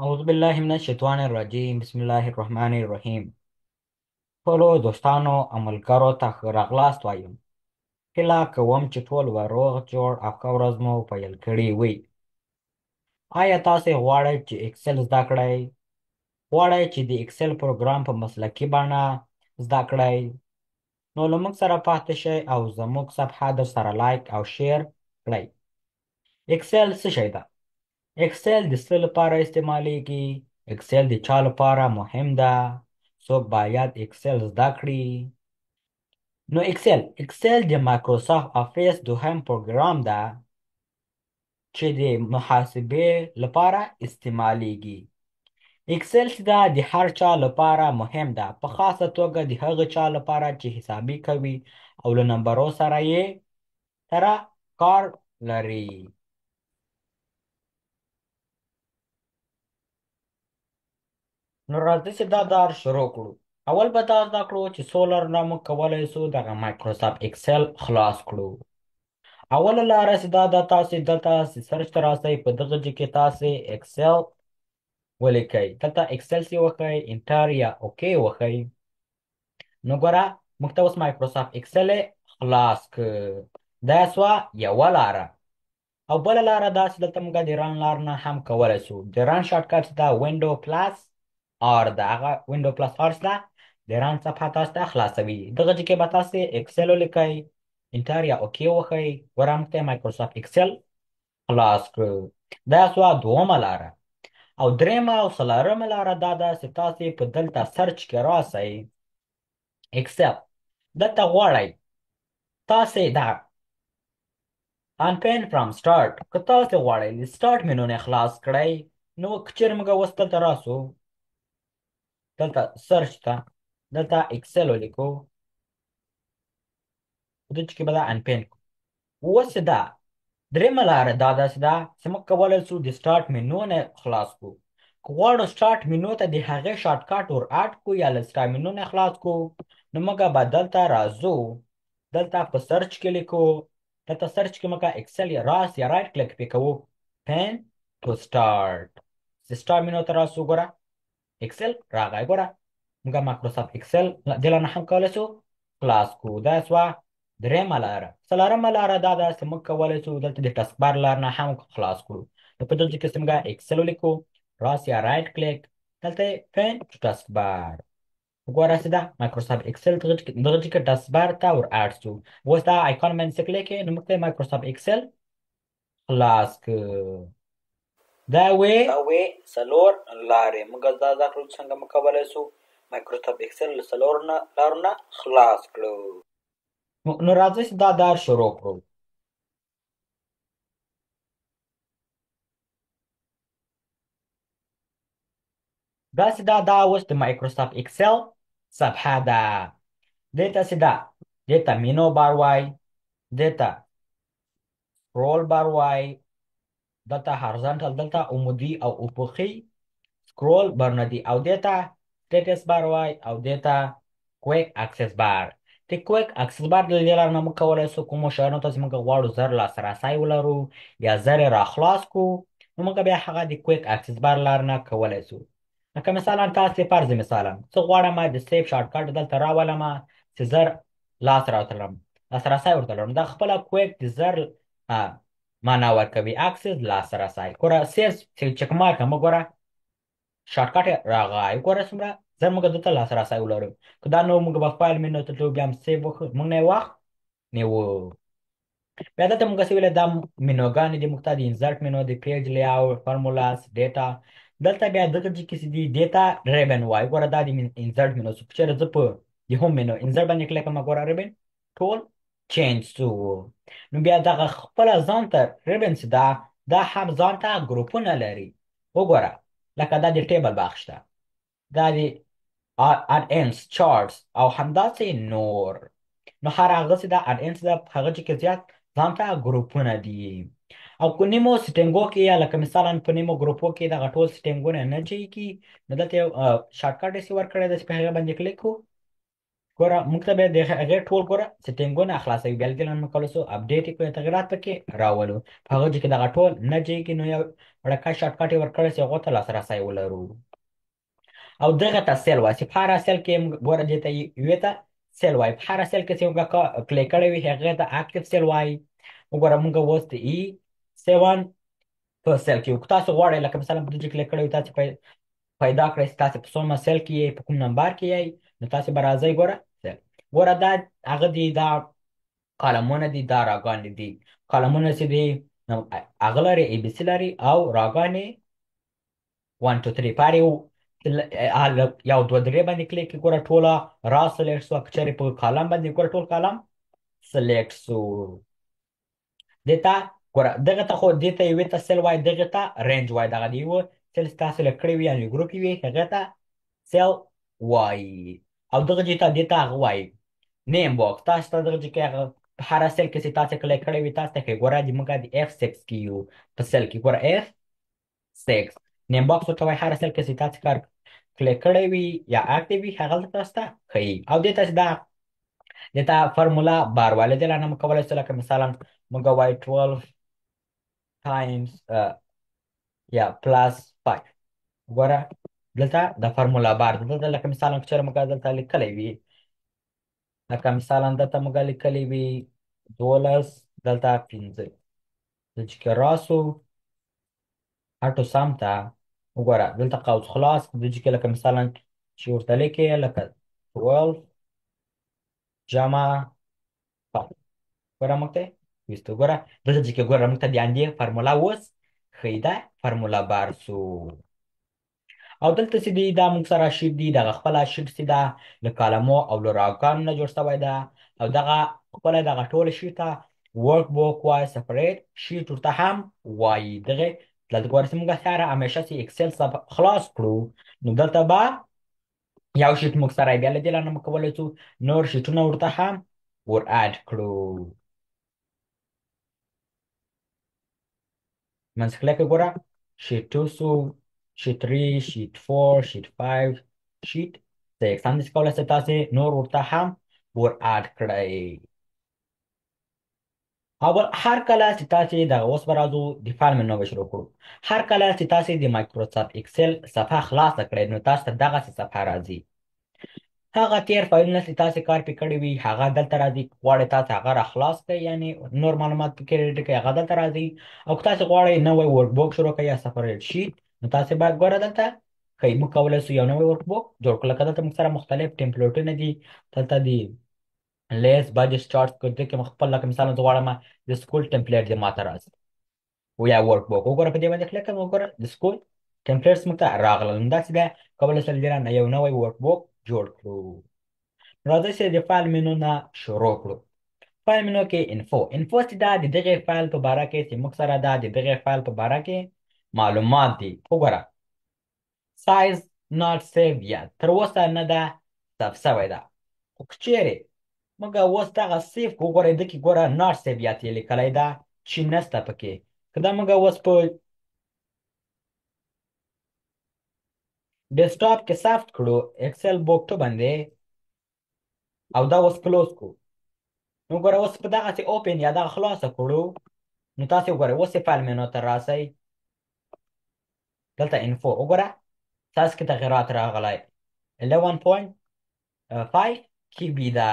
اعوذ بالله من الشیطان الرجیم بسم الله الرحمن الرحیم. ټولو دوستانو او ملګرو ته ښه راغلاست وایم. هیله کوم چې ټول به روغ جوړ او ښه ورځ مو پیل کړې وي. آیا تاسې غواړئ چې اکسل زده کړئ؟ غواړئ چې د اکسل پروګرام په مسلکي بڼه زده کړئ؟ نو له موږ سره پاتې شئ او زموږ صفحه در سره لایک او شیر کړئ. اکسل څه شی ده؟ اکسل د څه لپاره استعمالیږي؟ اکسل د چا لپاره مهم ده؟ څوک باید اکسل زده کړي؟ نو اکسل د مایکروسافت افیس دوهم پروګرام ده چې د محاسبې لپاره استعمالیږي. اکسل چې ده د هر چا لپاره مهم ده، په خاصه توګه د هغه چا لپاره چې حسابي کوي او له نمبرو سره یې سره کار لري. نو راځئ چې دا دار شروع کړو. اول به دا زده کړو چې سولر نه موږ کولی شو دغه مایکروسافت اکسل خلاص کړو. اوله لاره چې دا ده، تاسې دلته سرچ ته راسئ، په دغه ځای کې تاسې اکسل ولیکئ. دلته اکسل چې وښئ، انټر یا اوکې وښئ. نو ګوره موږ ته اوس مایکروسافت اکسل خلاص کړ. دا سوه یوه لاره. او بله لاره دا چې دلته موږ د رن لار نه هم کولی شو. د رن شارټکټ دا وینډو پلس آر ده. هغه وینډو پلس آر ده د رن صفحه تاسو ته خلاصوي. دغه ځای کې به تاسې اکسل ولیکئ، انټر یا اوکې وښئ. ګوره موږ ته مایکروسافت اکسل خلاص کړ. دا سوه دومه لاره. او درېیمه او څلورمه لاره دا ده چې تاسې په دلته سرچ کې راسئ اکسل. دلته غواړئ تاسې دا unpin from start. که تاسې غواړئ د سټارټ مینو نه خلاص کړئ، نو که چېرې موږ اوس دلته راسو، دلته سرچ ته دلته اکسل ولیکو، په دې کې به دا unpin کړو. اوس دا درېیمه لاره دا ده چې موږ کولی شو د سټارټ مینو نه خلاص کړو. که غواړو سټارټ مینو ته د هغې شارټکټ ور اډ کړو یا له سټارټ مینو نه خلاص کړو، نو موږ به دلته راځو، دلته په سرچ کې لیکو، دلته سرچ کې موږ اکسل یا راس یا رایټ کلیک پې کوو، پین ټو سټارټ. سټارټ مینو ته راسو، ګوره اکسل راغی. ګوره موږ مایکروسافت اکسل دې لاره نه هم کولی شو خلاص کړو. دا سوه درېیمه لاره. څلورمه لاره دا ده چې موږ کولی شو دلته د ټسک بار لاره نه هم خلاص کړو. نو په دلته کې چې موږ اکسل ولیکو، راس یا رایټ کلیک، دلته یې پین ټو ټسک بار. وګوره چې دا مایکروسافت اکسل دغه ځای کې ټسک بار ته ور اډ شو. اوس دا آیکون باندې چې کلیک کړې، نو موږ ته مایکروسافت اکسل خلاص کړ. دا وې څلور لارې. موږ دا زده کړو څنګه موږ کولی شو مایکروسافت اکسل له څلورو لارو نه خلاص کړو. نو راځئ چې دا دار شروع کړو. داسې دا اوس د مایکروسافت اکسل صفحه ده. دې ته چې ده دې ته مینو بار وایي، دې ته سکرول بار وایي، دلته هارزانټل، دلته عمودي او افقي سکرول بارونه دي، او دې ته سټیټس بار وایي، او دې ته کویک اکسس بار. د کویک اکسس بار د دې لارې نه موږ کولی شو کومو شیانو ته چې موږ غواړو زر لاسرسی ولرو یا زر یې راخلاص کړو، نو موږ بیا هغه د کویک اکسس بار لار نه کولی شو. لکه مثلا تاسې فرض مثالا زه غواړم د سیف شارټکټ دلته راولمه چې زر لاسرسی ورته لرم. دا خپله کویک د زر معنا ورکوي، اکسس لاسرسی. ګوره سیف چک مارک هم وګوره شارټکټ یې راغی. ګوره څومره زر موږ دلته لاسرسی ولرو. که دا نو موږ به فایل مینو ته تلو، بیا هم سیف وکړو، موږ نه یې وخت نیو. بیا دلته موږ څه ویلې، دا مینوګانې دي. موږ ته د انزرټ مینو، د پیج لیاوټ، فارمولاس، ډیټا. دلته بیا دغه ځای کې چې دي ډیټا ریبن وایي. ګوره دا د انزرټ مینو شو. که چېرې زه په د هوم مینو انزرټ باندې کلیک کړم، ګوره ریبن ټول چینج شو. نو بیا دغه خپله ځان ته ریبن چې دا هم ځان ته ګروپونه لري. وګوره لکه دا د ټیبل بخش ده، دا د اډ-انس، چارټس او همداسې نور. نو هر هغه چې دا اډ-انس ده، په هغه کې زیات ځان ته ګروپونه دي. او په نیمو سټینګو کې یا لکه مثلا په نیمو ګروپو کې دغه ټول سټینګونه نه چیږي، نو دلته یو شارټکټ یې ورکړی ده چې په هغه باندې کلیک کړو. ګوره موږ ته به د هغې ټول ګوره سیټینګونه خلاصوي بیا دې موږ کولای شو اپډیټ یې کړو تغیرات پکې راولو په هغه ځای کې دغه ټول نه جېږي نو یو وړوکی شارټکټ یې ورکړی چې هغو ته لاسرسی ولرو او دغه ته سیل وایي چې په هر سیل کې موږ ګوره دې ته یوې ته سیل وایي په هر سیل کې چې موږ کلیک کړی وي هغې ته اکټیو سیل وایي وګوره موږ اوس د E7 په سیل کې یو. که تاسو غواړئ لکه مثلا په دې کې کلیک کړی وي تاسو پیدا کړئ چې تاسو په څومره سیل کې یې په کوم نمبر کې یې نو تاسو به راځئ ګوره سیل ګوره دا هغه دي دا کالمونه دي دا راګانې دي کالمونه چې دي نو هغه لري اي بي سي لري او راګانې 1 2 3 پاره یو دوه درې باندې کلیک کې ګوره ټوله را سلیکټ شو که چېرې په کالم باندې ګوره ټول کالم سلیکټ شو دیتا ګوره دغه ته خو دې ته یوې ته سیل وایي دغه ته رینج وایي دغه د یوه سیل چې تاسو سلیکټ کړی وي یعنې ګروپ وي هغه ته سیل وایي او دغه دې ته دې ته هغه وایي نیم باکس تاسو ته دغه کې هغه په هر سیل کې چې تاسو کلیک کړی وي تاسو ته ښایي ګوره د موږ د F6 کې یو په سیل کې ګوره F6 نیم باکس ورته وایي هر سیل کې چې تاسو کار کلیک کړی وي یا اکټیو وي هغه تاسو ته ښیي او دې ته چې دا فرمولا بار والے دې لانه موږ کولی شو لکه مثلا موږ وایو 12 times یا پلس 5 ګوره دلته د فرمولا بار دلته لکه مثلا که چېرې موږ دلته لیکلی وي لکه مثلا دلته موږ لیکلی وي 12 دلته 15 دلته چې راسو هټو سم ته وګوره دلته قوس خلاص دلته کې لکه مثلا چې ورته لیکې لکه 12 جمع 5 ګوره موږ ته ویستو ګوره دلته چې ګوره موږ ته د اندې فرمولا اوس ښیي دا فرمولا بار سو او دلته چې دی دا موږ سره شیټ دی دغه خپله شیټ چې ده له کالمو او له راګانو نه جوړ شوی ده او دغه خپله دغه ټوله شیټ ته ورک بوک وایي سپریټ شیټ ورته هم وایي دغه دلته ګوره چې موږ سره همیشه چې اکسل خلاص کړو نو دلته به یو شیټ موږ سره بیا له دې لانه موږ کولی شو نور شیټونه ورته هم ور اډ کړو منځ کلک ګوره شیټ 2 سو شیټ 3 شیټ 4 شیټ 5 شیټ 6 هم داسې کولی شئ تاسې نور ورته هم ور اډ کړئ او هر کله چې تاسې دغه اوس به راځو د فایل منو به شروع کړو هر کله چې تاسې د مایکروسافټ اکسل صفحه خلاصه کړئ نو تاسو ته دغسې صفحه راځي هغه تیر فایلونه چې تاسې کار پې کړی وي هغه دلته راځي غواړئ تاسې هغه را خلاص کړئ یعنې نور معلومات پکې ریډ کړئ هغه دلته راځي او که تاسې غواړئ نوی ورک بوک شروع کړئ یا سپریټ شیټ نو تاسې باید ګوره دلته ښایي موږ کولی شو یو نوی ورک بوک جوړ کړو لکه دلته موږ سره مختلف ټمپلیټونه دي دلته دي لیس بجټ چارټ دې کې خپل لکه مثلا زه غواړم د سکول ټمپلیټ دې ماته راځي و یا ورک بوک وګوره په دې باندې کلیک کوم وګوره د سکول ټمپلیټس موږ ته راغلل نو داسې ده کولی شو له دې نه یو نوی ورک بوک جوړ کړو راځئ چې د فایل منو نه شروع کړو فایل منو کې انفو چې دا د دغه فایل په باره کې چې موږ سره دا د دغه فایل په باره کې معلومات دي وګوره سایز ناٹ سیو یا تر اوسه نه ده ثبت شوی ده خو که چیرې موږ اوس دغه سیف کړو وګورئ ده کې ګوره ناٹ سیو یا یې لیکلی ده چې نشته پکې که دا موږ اوس په ډیسکټاپ کې ثبت کړو اکسل بوک 2 باندې او دا اوس کلوز کړو نو ګوره اوس په دغسې اوپن یا دغه خلاصه کړو نو تاسې وګورئ اوس یې فایل منو ته راسئ دلته انفو وګوره تاسو کې تغیرات راغلی 11.5 کې بي ده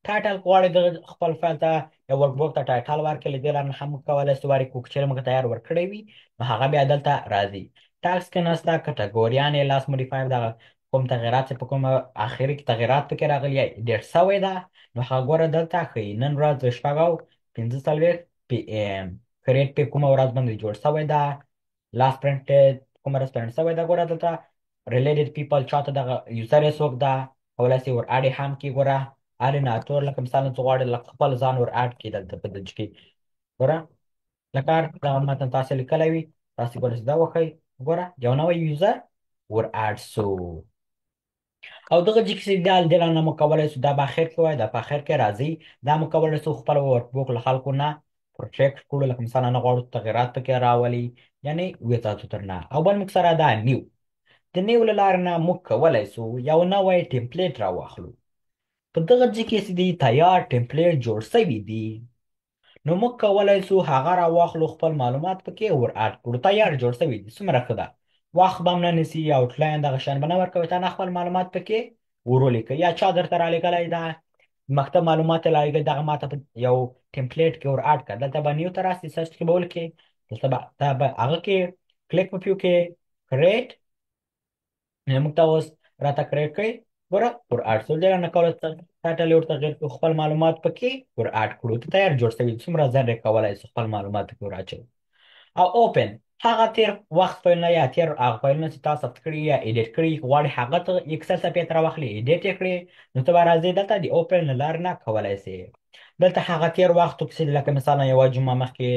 ټایټل غواړئ د خپل فایل ته یا ورک بوک ته ټایټل ورکړئ له دې لارې هم کولی شو ورکړو که چېرې موږ تیار ورکړی وي نو هغه بیا دلته راځي ټاکس کې نشته کټګوریان یې لاس موډیفایر دغه کوم تغیرات چې په کوم اخري کې تغیرات پکې راغلي یا ډېر شوی ده نو هغه ګوره دلته ښیي نن ورځ د 6:45 PM کریټ پې کومه ورځ باندې جوړ شوی ده لاس پرنټډ کومه ورځ پرنټ شوی ده ګوره دلته ریلیټډ پیپل چاته دغه یوزر یې څوک ده کولی شي ور اډ یې هم کړي ګوره اډ ناتور لکه مثلا څه غواړئ لکه خپل ځان ور اډ کړي دلته په دې کې ګوره لکه دغه متن تاسې لیکلی وي تاسې کولی شئ دا وښئ ګوره یو نوی یوزر ور اډ سو او دغه جې چې دا د لانه مو کولی شو دا په اخر کې وای دا په اخر کې راځي دا مو کولی شو خپل ورک بوک له خلکو نه پروټیکټ کړو لکه مثلا نه غواړو تغیرات پکې راولي یعنې وې تاسو تر نه او بل موږ سره دا نیو د نیو له لارې نه موږ کولی شو یو نوی ټمپلیټ راواخلو په دغه ځای کې چې دی تیار ټمپلیټ جوړ شوي دي. نو موږ کولی شو هغه راواخلو، خپل معلومات پکې ور اډ کړو. تیار جوړ شوي دي، څومره ښه ده. وخت به هم نه نیسي، آوټلاین دغه شیان به نه ورکوي. ته نه خپل معلومات پکې ور ولیکئ، یا چا درته رالیږلی ده مکتب معلومات یې رالیږلي، دغه ماته په یو ټمپلیټ کې ور اډ کړه. دلته به نیو ته راسي، سرچ کې به ولیکئ، دلته به ته به هغه کې کلیک په پیو کې کریټ. موږ ته اوس راته کریټ کوي، ګوره ور اډ شو. ډېره نه کولی ټایټل یې ورته غیر کړو، خپل معلومات پکې ور اډ کړو. ته تیار جوړ شوي، څومره ځان یې کولی شو خپل معلومات پکې ور اچوي. او اوپن هغه تیر وخت فایلونه یا تیر هغه فایلونه چې تاسو ثبت کړي یا ایډیټ کړي غواړي هغه ته اکسل صفحې ته راواخلي، ایډیټ یې کړي، نو ته به راځې دلته د اوپن له لارې نه کولی شې. دلته هغه تیر وخت چې لکه مثلا یوه جمعه مخکې،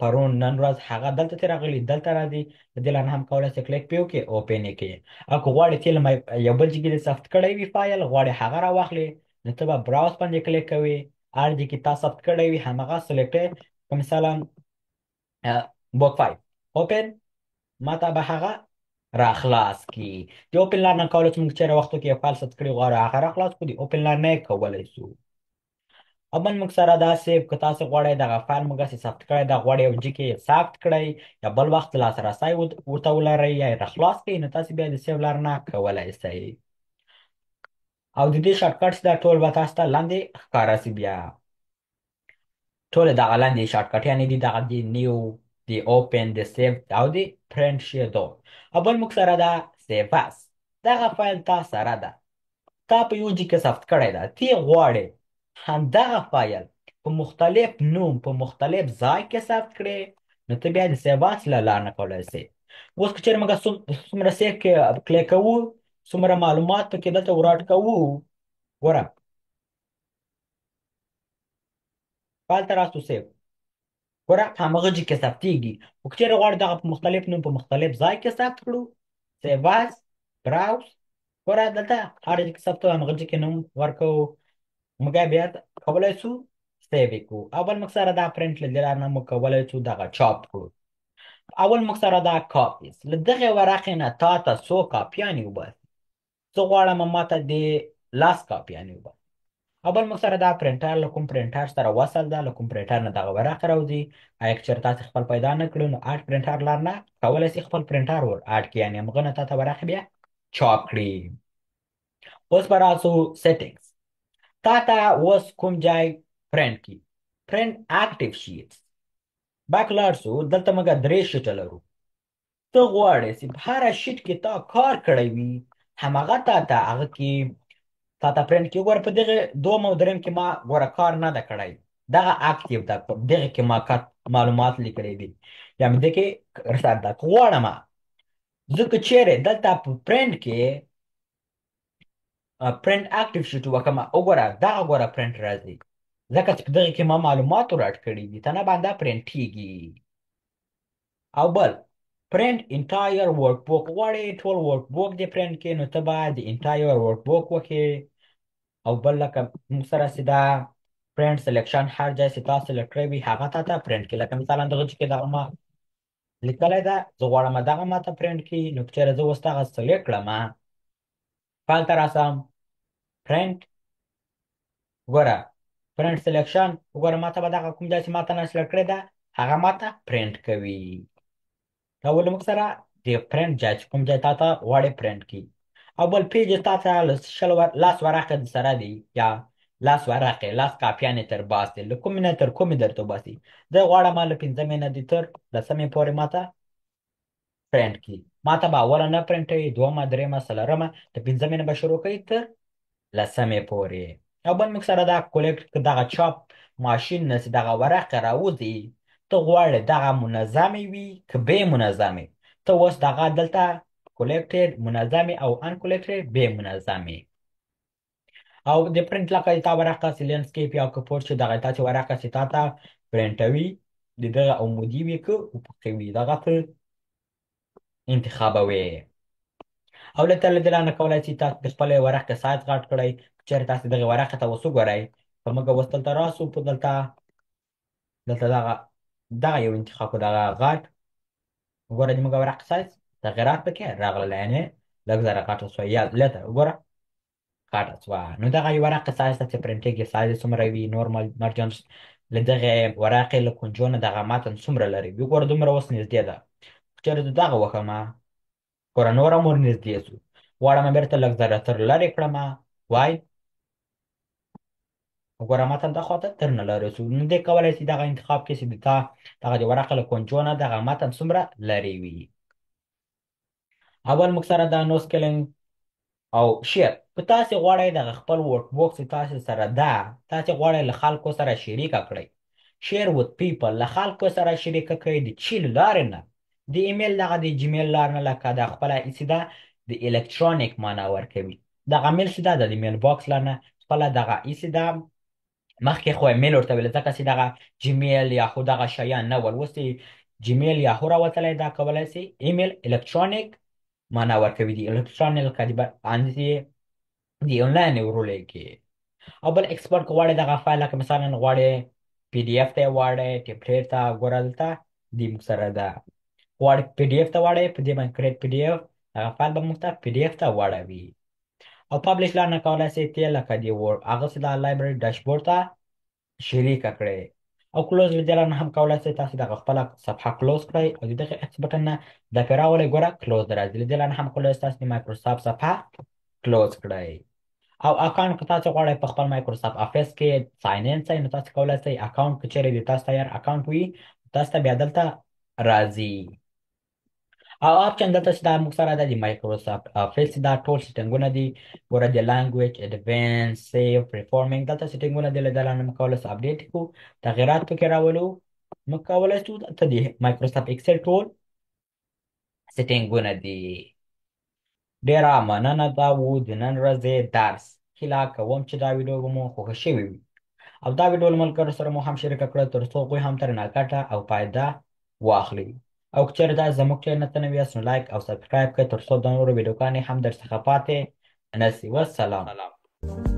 پرون، نن ورځ، هغه دلته ترې راغلي، دلته راځي. د دې لارې نه هم کولی شې کلیک پې وکړې، اوپن یې کړې. او که غواړې تېل یو بل ځای کې دې ثبت کړی وي فایل، غواړې هغه راواخلې، نو ته به براوز باندې کلیک کوې، هر ځای کې تا ثبت کړی وي همغه سلیکټ یې. که مثلا بوک 5 اوپن، ماته به هغه را خلاص کی. د اوپن لار نه کولای شو، موږ چېرې وخت کې یو فایل ثبت کړي غواړو هغه را خلاص کړو، د اوپن لار نه یې کولی شو. او بل موږ سره دا سیف، که تاسو غواړئ دغه فایل موږ هسې ثبت کړی دا، غواړئ یو ځای کې ثبت کړئ یا بل وخت لاسرسی ورته ولرئ یا یې را خلاص کړئ، نو تاسو بیا د سیف لار نه کولی شئ. او د دې شارټکټس دا ټول به تاسو ته لاندې ښکاره شي. بیا ټول دغه لاندې شارټکټیانې دي، دغه د نیو، د اوپن، د سیف او د پرنټ شیدو. او بل موږ سره دا سیف اس، دغه فایل تا سره ده، تا په یو ځای کې ثبت کړی ده، تی غواړې همدغه فایل په مختلف نوم په مختلف ځای کې ثبت کړې، نو ته بیا د سیف اس له لارې نه کولی شې. اوس که چېرې موږ څومره سیف کې کلیک کوو، څومره معلومات پکې دلته ور اډ کوو، ګوره فایل ته راسو سیف، ګوره همغه ځای کې ثبتېږي. خو که چېرې غواړو دغه په مختلف نوم په مختلف ځای کې ثبت کړو، سیف اس، براوز، ګوره دلته هر ځای کې ثبتو، همغه ځای کې نوم ورکوو. موږ بیا کولی شو سیو یې کړو. اول موږ سره دا پرنټ له دې لارې نه موږ کولی شو دغه چاپ کړو. اول موږ سره دا کاپیز، له دغې ورقې نه تا ته څو کاپیانې وباسي. زه غواړم ماته د 10 کاپیانې وباسي. اول موږ سره دا پرنټر له کوم پرنټر سره وصل ده، له کوم پرنټر نه دغه ورقه راوځي. ایا که چېرې تاسې خپل پیدا نه کړو، نو اډ پرنټر لار نه کولی شي خپل پرنټر ور اډ کړي، یعنې همغه نه تا ته ورقې بیا چاپ کړي. اوس به راسو سیټینګز، تا ته اوس کوم ځای پرنټ کی، پرنټ اکټیو شیټس. باک لاړ شو، دلته موږ 3 شیټه لرو. ته غواړې چې په هره شیټ کې تا کار کړی وي، همغه تا ته هغه کې تا ته پرنټ کې. ګوره په دغه دوم او دریم کې ما ګوره کار نه ده کړی، دغه اکټیو ده، په دغه کې ما معلومات لیکلي دي، یا مې دغه کې رسد ده. که غواړم زه که چېرې دلته په پرنټ کې پرنټ اکټیو شیټ وکړم، وګوره دغه ګوره پرنټ راځي، ځکه چې په دغه کې ما معلومات ور اډ کړي دي، ته نه باندې پرنټېږي. او بل پرنټ انټایر ورک بوک، غواړې ټول ورک بوک دې پرنټ کړي، نو ته باید د انټایر ورک بوک وکړې. او بل لکه موږ سره چې دا پرنټ سلیکشن، هر ځای چې تاسو سلیکټ کړی وي هغه تا ته پرنټ کړي. لکه مثلا دغه چې کې دغه ما لیکلی ده، زه غواړم دغه ماته پرنټ کړي، نو که چېرې زه اوس دغه سلیکټ کړم، فایل ته راسم، پرنټ، ګوره پرنټ سلیکشن، وګوره ماته به دغه کوم ځای چې ماته نه سلیکټ کړې ده هغه ماته پرنټ کوي. دا ولې موږ سره د پرنټ ځای چې کوم ځای تا ته غواړې پرنټ کړي. او بل پیج تا ته لس ورقې سره دي، یا 10 ورقې 10 کاپیانې تر باسي، له کومې نه تر کومې درته وباسي. زه غواړم له 5مې نه دي تر 10مې پورې ماته پرنټ کړي. ماته به اوله نه پرنټوي، دومه، درېمه، څلورمه، د 5مې نه به شروع کوي تر 10مې پورې. او بل موږ سره دا کولیکټ، که دغه چاپ ماشین نه چې دغه ورقې راوځي، ته غواړې دغه منظمې وي که بې منظمې، ته اوس دغه دلته کولیکټډ، منظمې او ان کولیکټډ، بې منظمې. او د پرنټ لکه تا ورقه چې لینډسکیپ یا کپورټ چې دغه تا چې ورقه چې تا ته پرنټوي، د دغه عمودي وي که افقي وي، دغه ته انتخابوي. او له دې لارې نه کولی شي تاسو د خپلې ورقې سایز غټ کړئ. چېرې تاسو دغې ورقې ته اوس وګورئ، که موږ اوس دلته راسو، په دلته دغه یو انتخاب کړو، دغه غټ، وګوره د موږ ورقې سایز تغیرات پکې راغلل، یعنې لږ زره غټه شوه. یا لته وګوره کاټه شوه. نو دغه یو ورقې سایز ته چې پرنټېږي سایز یې څومره وي، نورمال مرجانس له دغې ورقې له کونجو نه دغه متن څومره لري. وګوره دومره اوس نږدې ده. چېرې زه دغه وکړمه، ګوره نور هم ور نږدې شو. غواړم بېرته لږ ذره تر لرې کړمه، وای وګوره متن دا خواته تر نه لرې شو. نو دې کولی شي دغه انتخاب کړي چې د تا دغه د ورقې له کونجو نه دغه متن څومره لرې وي. اول موږ سره دا نو سکیلینګ او شیر په تاسې غواړئ دغه خپل ورک بوکس چې تاسې سره ده تاسې غواړئ له خلکو سره شریکه کړئ. شیر وذ پیپل، له خلکو سره شریکه کړئ د چی له لارې نه، د ایمیل دغه د جیمیل لار نه، لکه د خپله ایسي ده د الکترونیک معنا ورکوي. دغه میل چې ده د میل باکس لار نه خپله دغه ایسي ده. مخکې خو ایمیل ورته ویل ځکه چې دغه جیمیل یا خو دغه شیان نه ول. اوس جیمیل یا هو راوتلی، دا کولی شي ایمیل الکترونیک معنا ورکوي. د الکترونیک باندې د آنلاین ورولېږي. او بل ایکسپورټ که غواړئ دغه فایل، لکه مثلا غواړئ پی ډي اف ته یې واړئ، ټمپلیټ ته ګوره دلته دې موږ سره ده. غواړئ پی ډي اف ته واړئ، په دې باندې کریټ پی ډي اف، هغه فایل به موږ ته پی ډي اف ته واړوي. او پبلش لار نه کولی شئ ته لکه د هغسې د لایبرري ډاشبورډ ته شریکه کړئ. او کلوز له دې لارې نه هم کولی شئ تاسې دغه خپله صفحه کلوز کړئ او د دغې اکس بټن نه دا پرې راولئ، ګوره کلوز راځي. له دې لارې نه هم کولی شئ تاسې د مایکروسافټ صفحه کلوز کړئ. او اکاونټ که تاسو غواړئ په خپل مایکروسافټ افیس کې ساین ان شئ، نو تاسو کولی شئ اکاونټ که چیرې د تاسو تیار اکاونټ وي تاسو ته بیا دلته راځي. او اپشن دلته چې دا موږ سره ده د مایکروسافټ افیس دا ټول سیټینګونه دي. ګوره د لانګویج اډوانس سیف پرفارمینګ دلته سیټینګونه دي. له دې لارې موږ کولی شو اپډیټ کړو، تغیرات پکې راولو. موږ کولی شو دلته د مایکروسافټ اکسل ټول سیټینګونه دي. ډیره مننه دا و د نن ورځې درس. هیله کوم چې دا ویډیو به مو خوښه شوې وي او دا ویډیو له ملګرو سره مو هم شریکه کړه تر څو هغوی هم ترې ګټه او فایده واخلي. او که چېرې دا زموږ چینل ته نوي یاست نو لایک او سبسکرایب کړئ تر څو د نورو ویډیوګانې هم درڅخه پاتې نه شي. والسلام.